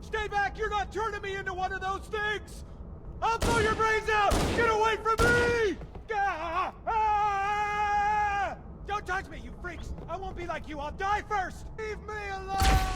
Stay back! You're not turning me into one of those things! I'll blow your brains out! Get away from me! Ah! Ah! Don't touch me, you freaks! I won't be like you, I'll die first! Leave me alone!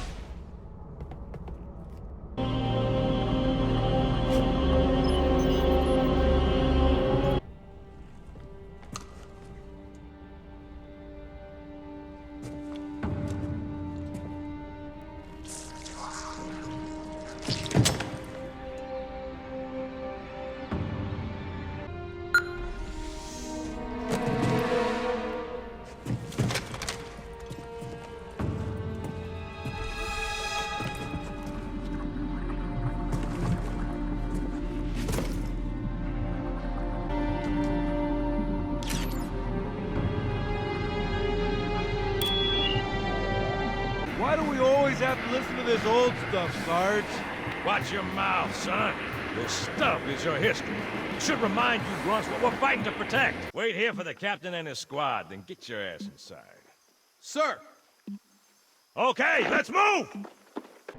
Why do we always have to listen to this old stuff, Sarge? Watch your mouth, son. This stuff is your history. It should remind you, grunts, what we're fighting to protect. Wait here for the captain and his squad, then get your ass inside. Sir! Okay, let's move!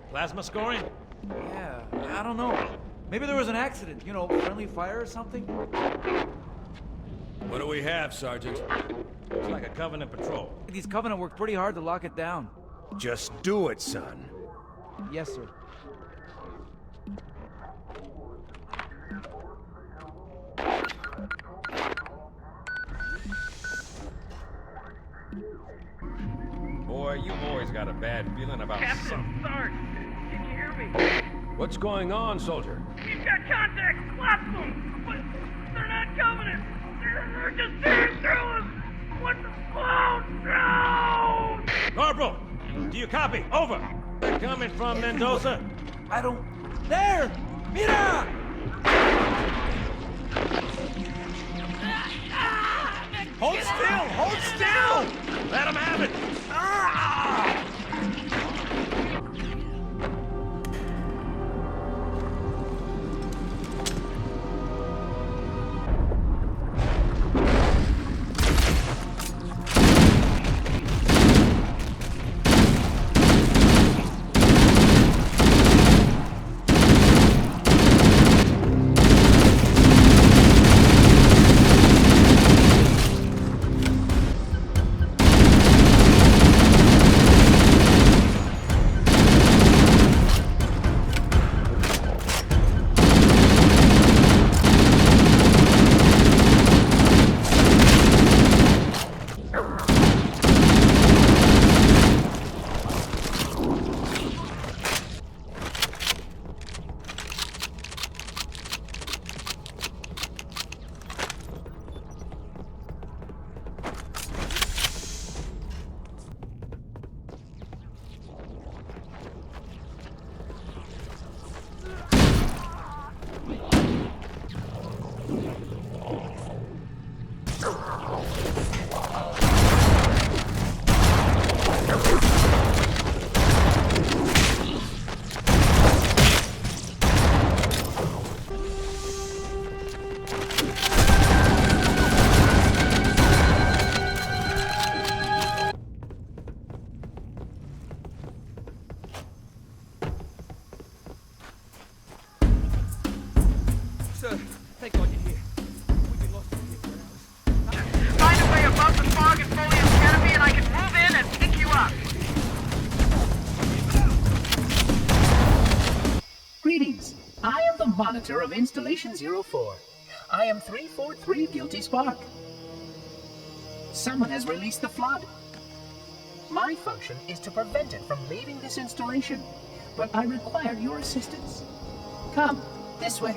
Plasma scoring? Yeah, I don't know. Maybe there was an accident, you know, friendly fire or something? What do we have, Sergeant? Looks like a Covenant patrol. These Covenant worked pretty hard to lock it down. Just do it, son. Yes, sir. Boy, you always got a bad feeling about something. Captain, Sarge, can you hear me? What's going on, soldier? We've got contacts, lots of them, but they're not Covenant. They're just tearing through us. What the? Oh, no! Corporal, do you copy? Over. They're coming from Mendoza. I don't... There! Mira! Hold still! Hold still! Let them have it! Sir, thank God you're here. We've been lost for 24 hours. Find a way above the fog and foliage canopy and I can move in and pick you up. Greetings. I am the monitor of Installation 04. I am 343 Guilty Spark. Someone has released the flood. My function is to prevent it from leaving this installation, but I require your assistance. Come, this way.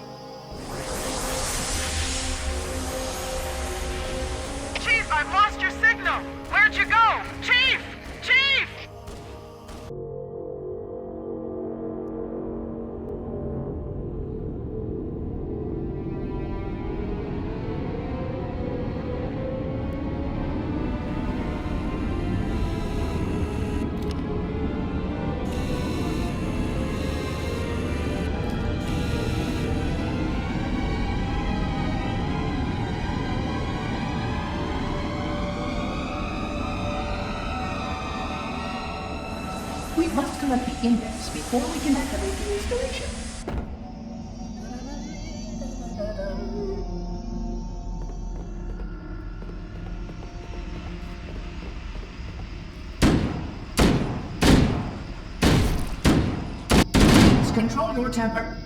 Chief, I've lost your signal. Where'd you go? Chief! Chief! must collect the index before we can activate the installation. Please control your temper.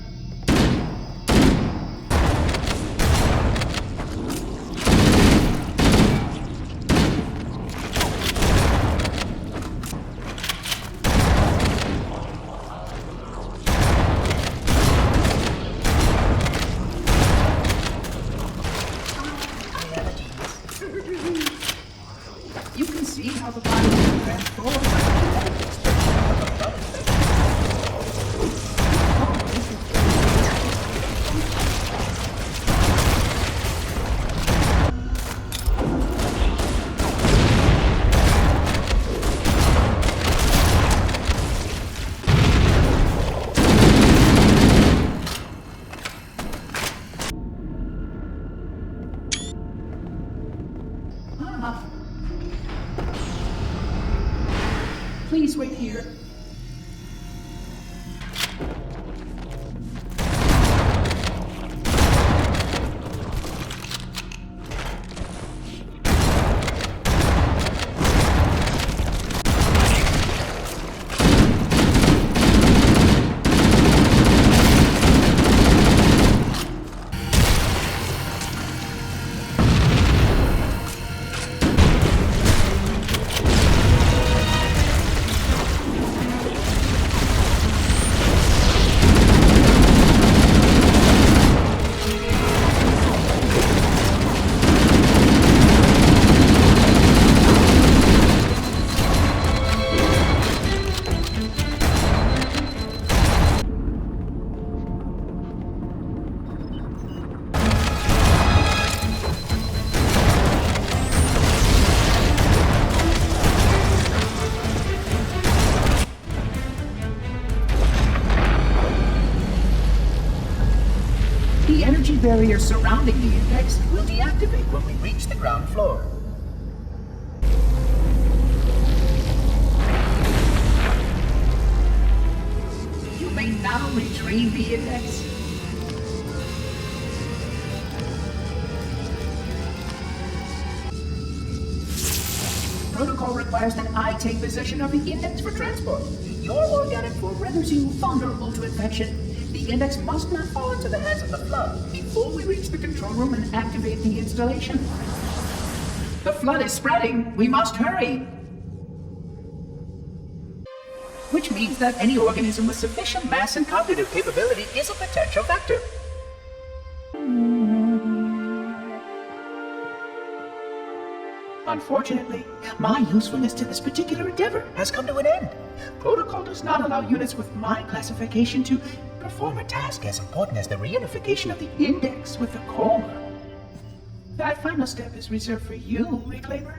You can see how the body is transformed by the genetic expression of the blood infection. Please wait here. The energy barrier surrounding the index will deactivate when we reach the ground floor. You may now retrieve the index. Protocol requires that I take possession of the index for transport. Your organic form renders you vulnerable to infection. The index must not fall into the hands of the flood before we reach the control room and activate the installation. The flood is spreading. We must hurry. Which means that any organism with sufficient mass and cognitive capability is a potential vector. Unfortunately, my usefulness to this particular endeavor has come to an end. Protocol does not allow units with my classification to perform a task as important as the reunification of the index with the core. That final step is reserved for you, Reclaimer.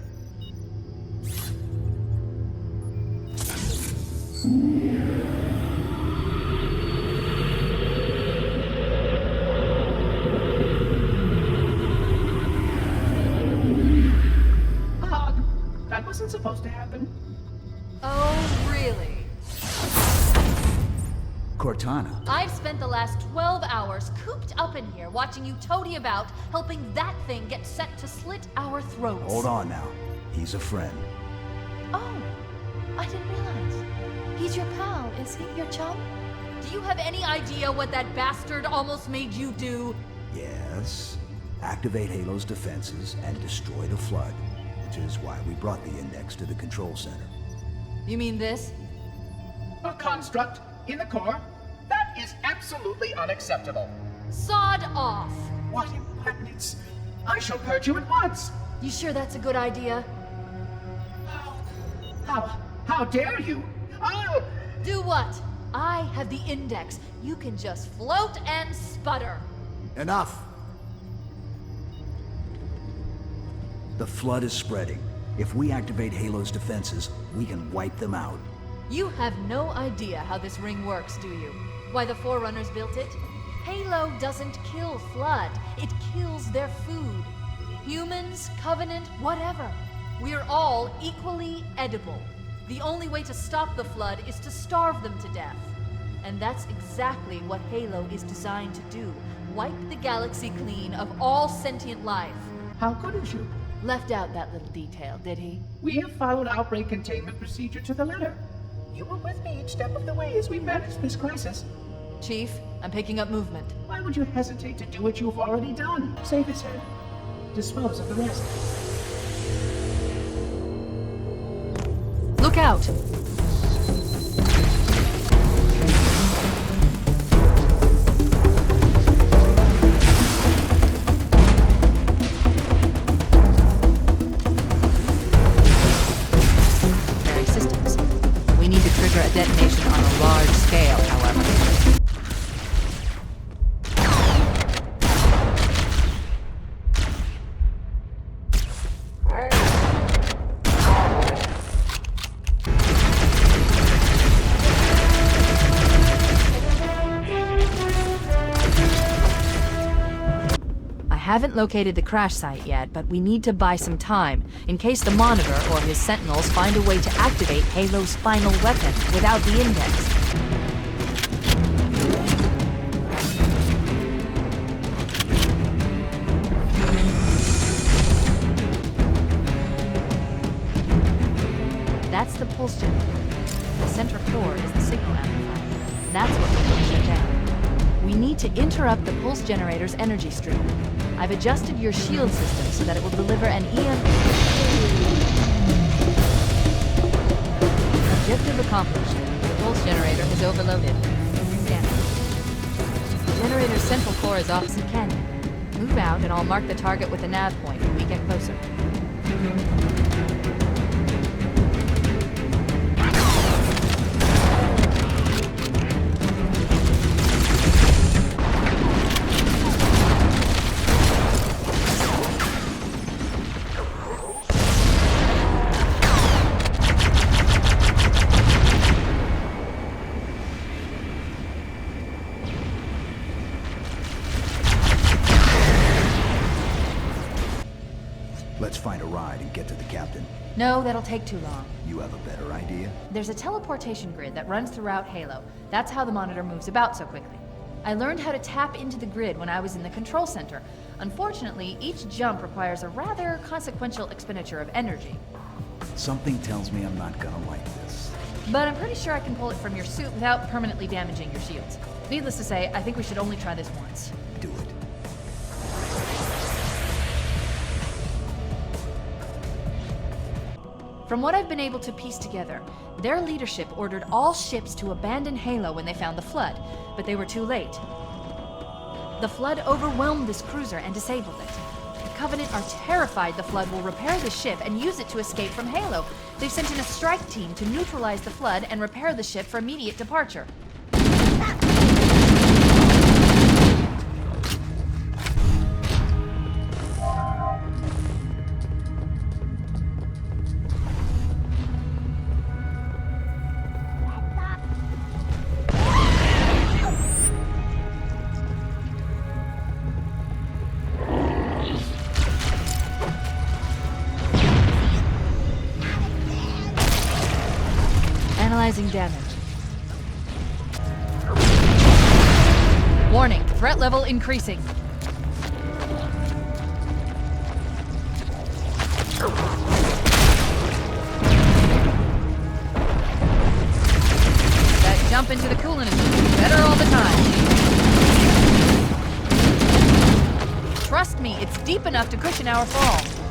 That wasn't supposed to happen. Oh, really? Cortana. I've spent the last 12 hours cooped up in here watching you toady about, helping that thing get set to slit our throats. Hold on now. He's a friend. Oh, I didn't realize. He's your pal, is he? Your chum? Do you have any idea what that bastard almost made you do? Yes. Activate Halo's defenses and destroy the flood, which is why we brought the index to the control center. You mean this? A construct in the core? That is absolutely unacceptable. Sod off! What impertinence! I shall purge you at once! You sure that's a good idea? How dare you? I'll... Do what? I have the index. You can just float and sputter. Enough! The flood is spreading. If we activate Halo's defenses, we can wipe them out. You have no idea how this ring works, do you? Why the Forerunners built it? Halo doesn't kill Flood. It kills their food. Humans, Covenant, whatever. We're all equally edible. The only way to stop the Flood is to starve them to death. And that's exactly what Halo is designed to do. Wipe the galaxy clean of all sentient life. How couldn't you? Left out that little detail, did he? We have followed outbreak containment procedure to the letter. You were with me each step of the way as we managed this crisis. Chief, I'm picking up movement. Why would you hesitate to do what you've already done? Save his head. Dispose of the rest. Look out! Very systems. We need to trigger a detonation on a large scale, however. I haven't located the crash site yet, but we need to buy some time, in case the Monitor or his Sentinels find a way to activate Halo's final weapon without the Index. That's the pulse generator. The center core is the signal amplifier. That's what we're going to shut down. We need to interrupt the pulse generator's energy stream. I've adjusted your shield system so that it will deliver an EMP. Objective accomplished. The pulse generator is overloaded. Scanning. The generator's central core is opposite Canyon. Move out and I'll mark the target with a nav point when we get closer. Let's find a ride and get to the captain. No, that'll take too long. You have a better idea? There's a teleportation grid that runs throughout Halo. That's how the Monitor moves about so quickly. I learned how to tap into the grid when I was in the control center. Unfortunately, each jump requires a rather consequential expenditure of energy. Something tells me I'm not gonna like this. But I'm pretty sure I can pull it from your suit without permanently damaging your shields. Needless to say, I think we should only try this once. Do it. From what I've been able to piece together, their leadership ordered all ships to abandon Halo when they found the Flood, but they were too late. The Flood overwhelmed this cruiser and disabled it. The Covenant are terrified the Flood will repair the ship and use it to escape from Halo. They've sent in a strike team to neutralize the Flood and repair the ship for immediate departure. Analyzing damage. Warning, threat level increasing. That jump into the coolant is better all the time. Trust me, it's deep enough to cushion our fall.